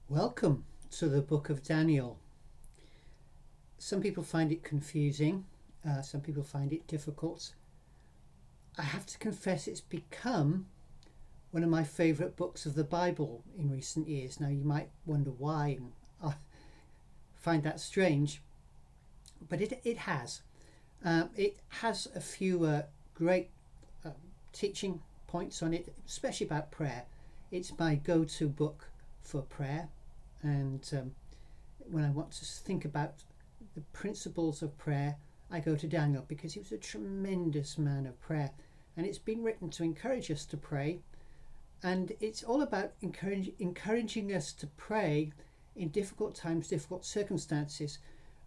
Welcome to the book of Daniel. Some people find it confusing, some people find it difficult. I have to confess it's become one of my favourite books of the Bible in recent years. Now, you might wonder why, and I find that strange, but it has. It has a few great teaching points on it, especially about prayer. It's my go-to book for prayer, and when I want to think about the principles of prayer, I go to Daniel because he was a tremendous man of prayer, and it's been written to encourage us to pray, and it's all about encouraging us to pray in difficult times, difficult circumstances,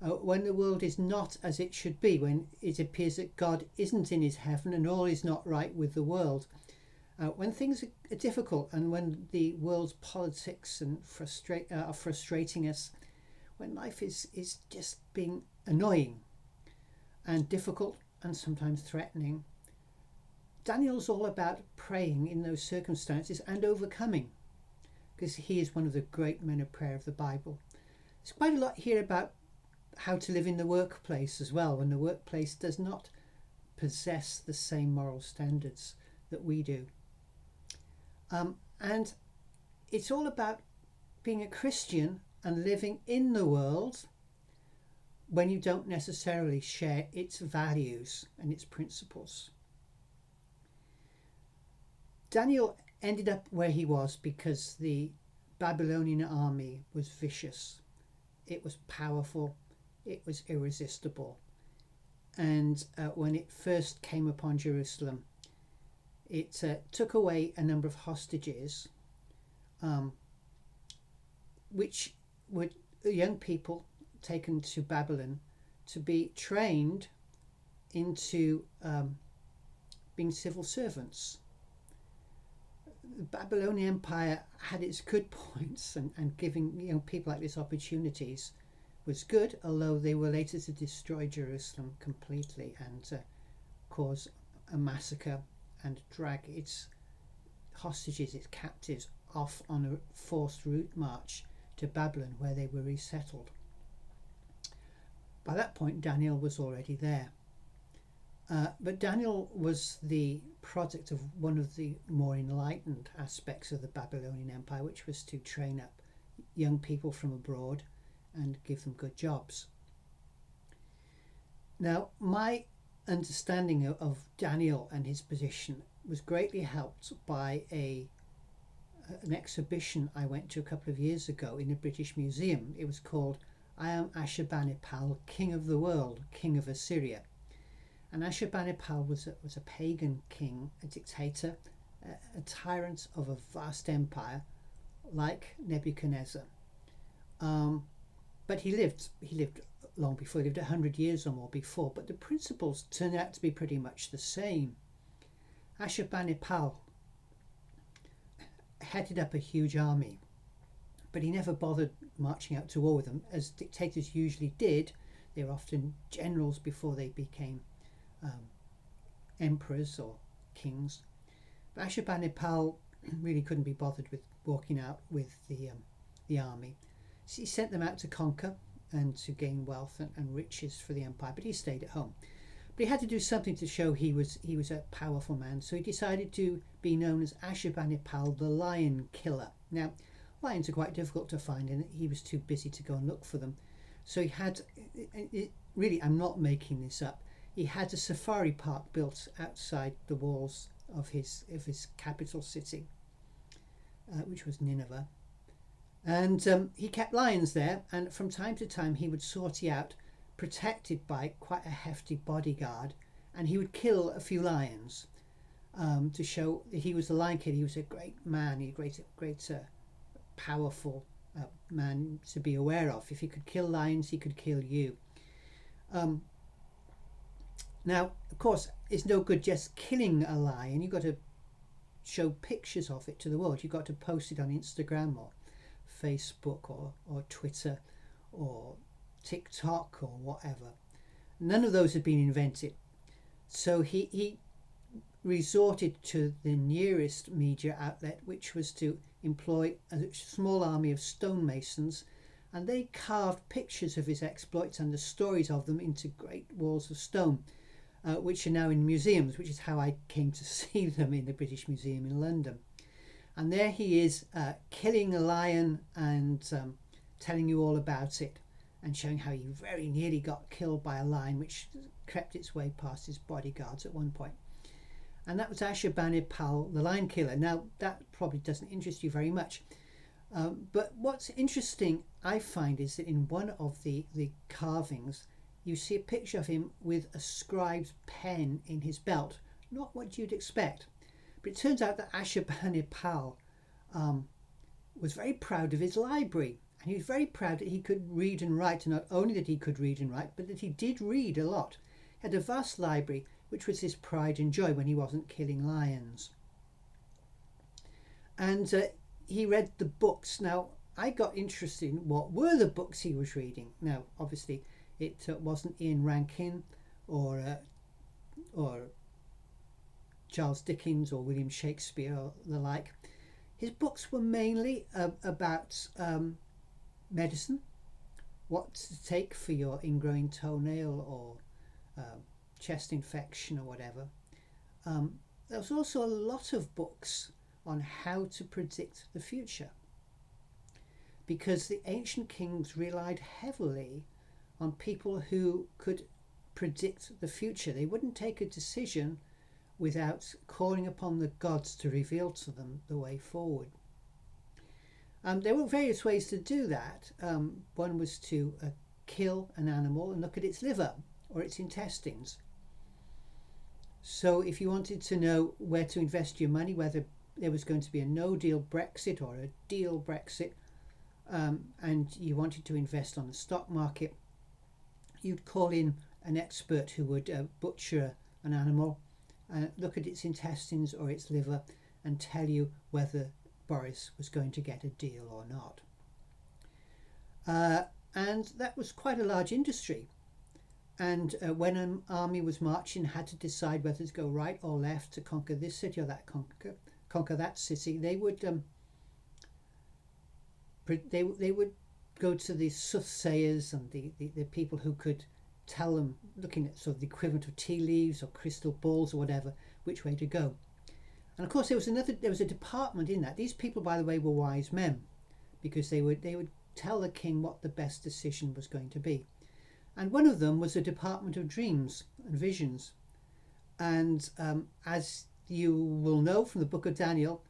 when the world is not as it should be, when it appears that God isn't in his heaven and all is not right with the world. When things are difficult and when the world's politics and are frustrating us, when life is just being annoying and difficult and sometimes threatening, Daniel's all about praying in those circumstances and overcoming, because he is one of the great men of prayer of the Bible. There's quite a lot here about how to live in the workplace as well, when the workplace does not possess the same moral standards that we do. And it's all about being a Christian and living in the world when you don't necessarily share its values and its principles. Daniel ended up where he was because the Babylonian army was vicious. It was powerful. It was irresistible. And when it first came upon Jerusalem, it took away a number of hostages, which were young people taken to Babylon to be trained into being civil servants. The Babylonian Empire had its good points, and giving people like this opportunities was good, although they were later to destroy Jerusalem completely and cause a massacre and drag its hostages, its captives, off on a forced route march to Babylon, where they were resettled. By that point, Daniel was already there. But Daniel was the product of one of the more enlightened aspects of the Babylonian Empire, which was to train up young people from abroad and give them good jobs. Now, my understanding of Daniel and his position was greatly helped by an exhibition I went to a couple of years ago in the British Museum. It was called I Am Ashurbanipal, King of the World, King of Assyria. And Ashurbanipal was a pagan king, a dictator, a tyrant of a vast empire like Nebuchadnezzar. But he lived long before. He lived 100 years or more before, but the principles turned out to be pretty much the same. Ashurbanipal headed up a huge army, but he never bothered marching out to war with them, as dictators usually did. They were often generals before they became emperors or kings. But Ashurbanipal really couldn't be bothered with walking out with the army. So he sent them out to conquer and to gain wealth and riches for the empire, but he stayed at home. But he had to do something to show he was a powerful man, so he decided to be known as Ashurbanipal, the Lion Killer. Now, lions are quite difficult to find, and he was too busy to go and look for them. So he had, really, I'm not making this up, he had a safari park built outside the walls of his capital city, which was Nineveh. And he kept lions there, and from time to time he would sortie out, protected by quite a hefty bodyguard, and he would kill a few lions to show that he was the Lion King. He was a great man, a great powerful man to be aware of. If he could kill lions, he could kill you. Now, of course, it's no good just killing a lion. You've got to show pictures of it to the world. You've got to post it on Instagram or Facebook or Twitter or TikTok or whatever. None of those had been invented. So he resorted to the nearest media outlet, which was to employ a small army of stonemasons, and they carved pictures of his exploits and the stories of them into great walls of stone, which are now in museums, which is how I came to see them in the British Museum in London. And there he is, killing a lion and telling you all about it, and showing how he very nearly got killed by a lion which crept its way past his bodyguards at one point. And that was Ashurbanipal, the lion killer. Now, that probably doesn't interest you very much. But what's interesting, I find, is that in one of the carvings, you see a picture of him with a scribe's pen in his belt. Not what you'd expect. But it turns out that Ashurbanipal was very proud of his library. And he was very proud that he could read and write. And not only that he could read and write, but that he did read a lot. He had a vast library, which was his pride and joy when he wasn't killing lions. And he read the books. Now, I got interested in what were the books he was reading. Now, obviously, it wasn't Ian Rankin or Charles Dickens or William Shakespeare or the like. His books were mainly about medicine, what to take for your ingrowing toenail or chest infection or whatever. There was also a lot of books on how to predict the future, because the ancient kings relied heavily on people who could predict the future. They wouldn't take a decision without calling upon the gods to reveal to them the way forward. There were various ways to do that. One was to kill an animal and look at its liver or its intestines. So if you wanted to know where to invest your money, whether there was going to be a no-deal Brexit or a deal Brexit, and you wanted to invest on the stock market, you'd call in an expert who would butcher an animal, look at its intestines or its liver, and tell you whether Boris was going to get a deal or not. And that was quite a large industry. And when an army was marching, had to decide whether to go right or left to conquer this city or that conquer that city, they would go to the soothsayers and the people who could tell them, looking at sort of the equivalent of tea leaves or crystal balls or whatever, which way to go. And of course there was a department in that. These people, by the way, were wise men, because they would tell the king what the best decision was going to be. And one of them was the Department of Dreams and Visions. And as you will know from the book of Daniel,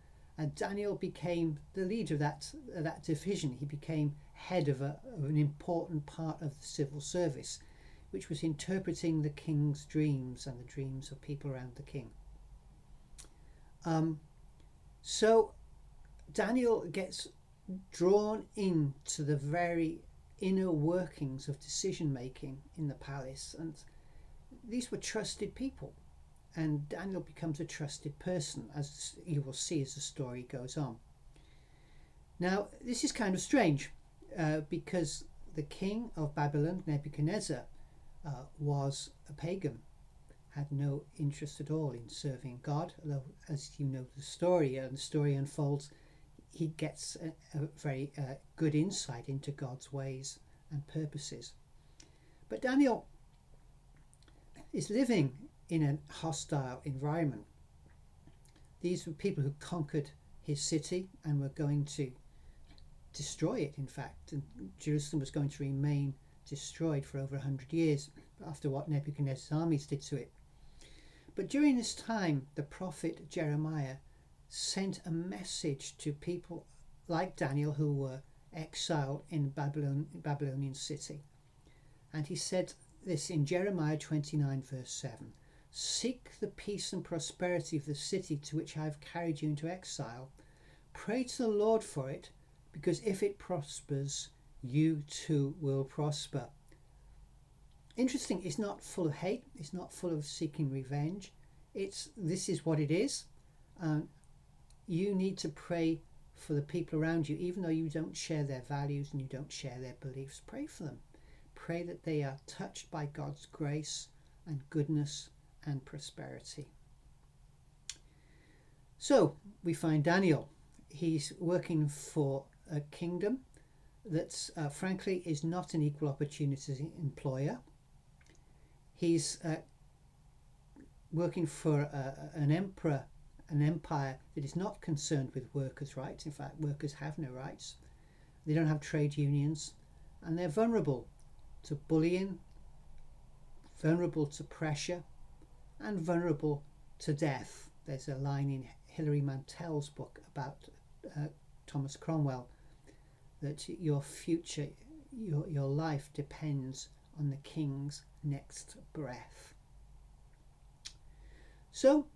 Daniel became the leader of that division. He became head of an important part of the civil service, which was interpreting the king's dreams and the dreams of people around the king. So Daniel gets drawn into the very inner workings of decision making in the palace, and these were trusted people, and Daniel becomes a trusted person, as you will see as the story goes on. Now this is kind of strange, because the king of Babylon, Nebuchadnezzar, was a pagan, had no interest at all in serving God, although as you know the story, and the story unfolds, he gets a very good insight into God's ways and purposes. But Daniel is living in a hostile environment. These were people who conquered his city and were going to destroy it, in fact, and Jerusalem was going to remain destroyed for over 100 years after what Nebuchadnezzar's armies did to it. But during this time, the prophet Jeremiah sent a message to people like Daniel who were exiled in Babylonian city. And he said this in Jeremiah 29 verse 7. Seek the peace and prosperity of the city to which I have carried you into exile. Pray to the Lord for it, because if it prospers, you too will prosper. Interesting, it's not full of hate, it's not full of seeking revenge. This is what it is. You need to pray for the people around you, even though you don't share their values and you don't share their beliefs. Pray for them. Pray that they are touched by God's grace and goodness and prosperity. So we find Daniel. He's working for a kingdom that, frankly, is not an equal opportunity employer. He's working for an emperor, an empire that is not concerned with workers' rights. In fact, workers have no rights. They don't have trade unions, and they're vulnerable to bullying, vulnerable to pressure, and vulnerable to death. There's a line in Hilary Mantel's book about Thomas Cromwell that your future, your life depends on the king's next breath. So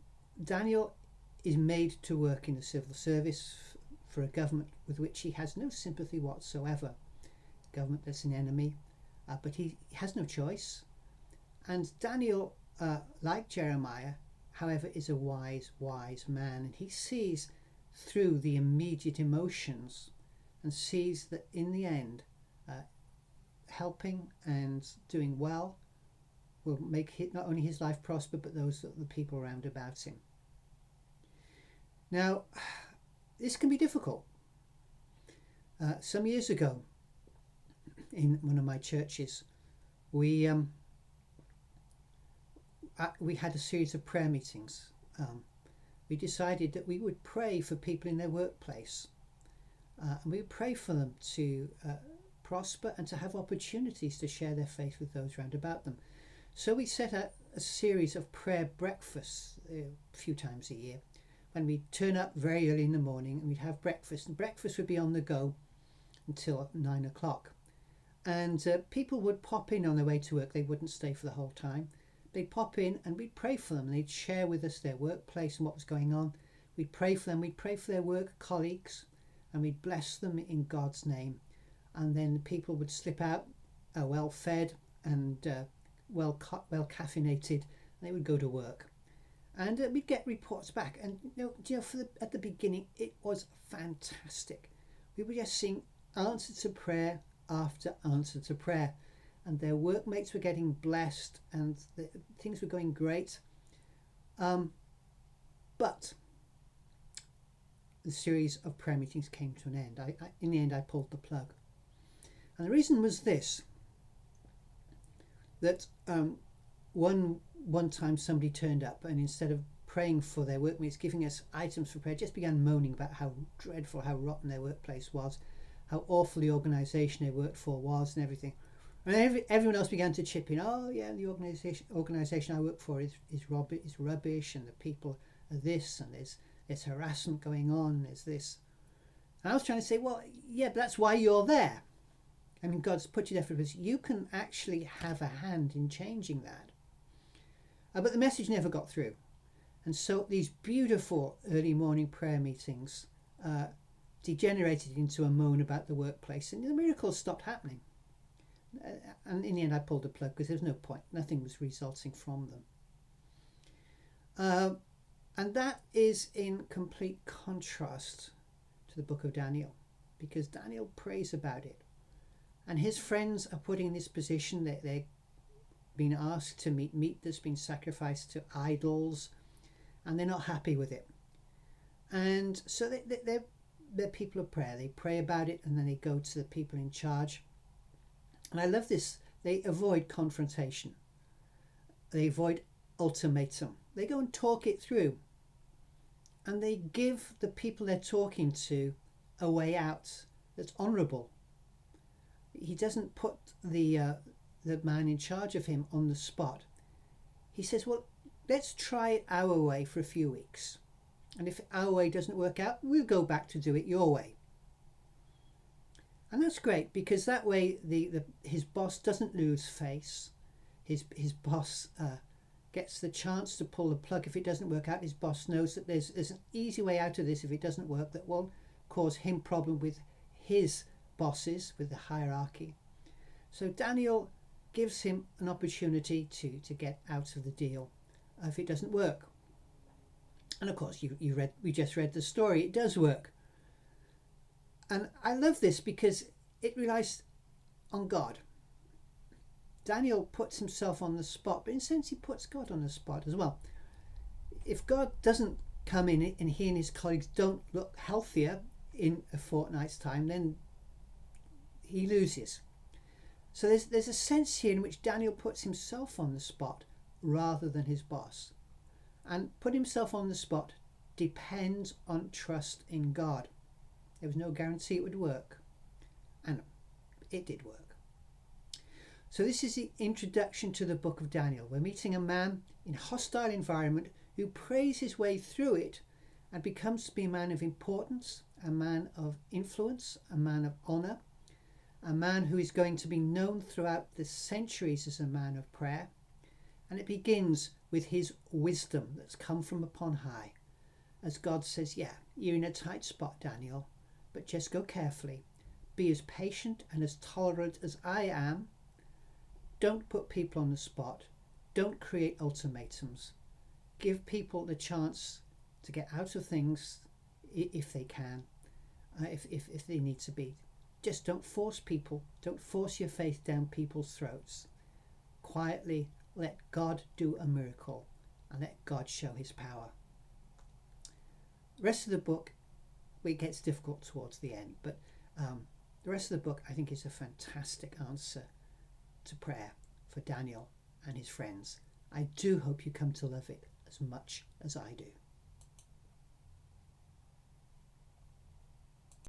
Daniel is made to work in the civil service for a government with which he has no sympathy whatsoever. A government that's an enemy, but he has no choice. And Daniel, like Jeremiah, however, is a wise man, and he sees through the immediate emotions and sees that in the end, helping and doing well will make not only his life prosper, but those of the people around about him. Now, this can be difficult. Some years ago, in one of my churches, we had a series of prayer meetings. We decided that we would pray for people in their workplace. And we would pray for them to prosper and to have opportunities to share their faith with those round about them. So we set out a series of prayer breakfasts a few times a year, when we'd turn up very early in the morning and we'd have breakfast, and breakfast would be on the go until 9 o'clock. And people would pop in on their way to work. They wouldn't stay for the whole time. They'd pop in and we'd pray for them, and they'd share with us their workplace and what was going on. We'd pray for them, we'd pray for their work colleagues, and we'd bless them in God's name. And then the people would slip out well fed and well caffeinated, and they would go to work. And we'd get reports back, and at the beginning it was fantastic. We were just seeing answer to prayer after answer to prayer, and their workmates were getting blessed, and things were going great. But the series of prayer meetings came to an end. In the end, I pulled the plug, and the reason was this: that one time somebody turned up, and instead of praying for their workmates, giving us items for prayer, just began moaning about how dreadful, how rotten their workplace was, how awful the organisation they worked for was, and everything. And everyone else began to chip in. Oh yeah, the organisation I work for is rubbish, and the people are this, and there's harassment going on, there's this. And I was trying to say, well, yeah, but that's why you're there. I mean, God's put you there for a purpose. You can actually have a hand in changing that. But the message never got through. And so these beautiful early morning prayer meetings degenerated into a moan about the workplace, and the miracles stopped happening. And in the end, I pulled the plug because there was no point. Nothing was resulting from them. And that is in complete contrast to the book of Daniel, because Daniel prays about it. And his friends are put in this position that they're being asked to meat that's been sacrificed to idols, and they're not happy with it. And so they're people of prayer. They pray about it, and then they go to the people in charge. And I love this. They avoid confrontation. They avoid ultimatum. They go and talk it through. And they give the people they're talking to a way out that's honourable. He doesn't put the man in charge of him on the spot. He says, well, let's try it our way for a few weeks. And if our way doesn't work out, we'll go back to do it your way. And that's great, because that way his boss doesn't lose face. His boss gets the chance to pull the plug if it doesn't work out. His boss knows that there's an easy way out of this if it doesn't work that won't cause him problem with his bosses, with the hierarchy. So Daniel gives him an opportunity to get out of the deal if it doesn't work. And of course, we just read the story. It does work. And I love this because it relies on God. Daniel puts himself on the spot, but in a sense he puts God on the spot as well. If God doesn't come in and he and his colleagues don't look healthier in a fortnight's time, then he loses. So there's a sense here in which Daniel puts himself on the spot rather than his boss. And put himself on the spot depends on trust in God. There was no guarantee it would work, and it did work. So this is the introduction to the book of Daniel. We're meeting a man in a hostile environment who prays his way through it and becomes to be a man of importance, a man of influence, a man of honour, a man who is going to be known throughout the centuries as a man of prayer. And it begins with his wisdom that's come from upon high. As God says, yeah, you're in a tight spot, Daniel, but just go carefully. Be as patient and as tolerant as I am. Don't put people on the spot. Don't create ultimatums. Give people the chance to get out of things if they can, if they need to be. Just don't force people. Don't force your faith down people's throats. Quietly let God do a miracle and let God show his power. The rest of the book, it gets difficult towards the end, but the rest of the book I think is a fantastic answer to prayer for Daniel and his friends. I do hope you come to love it as much as I do.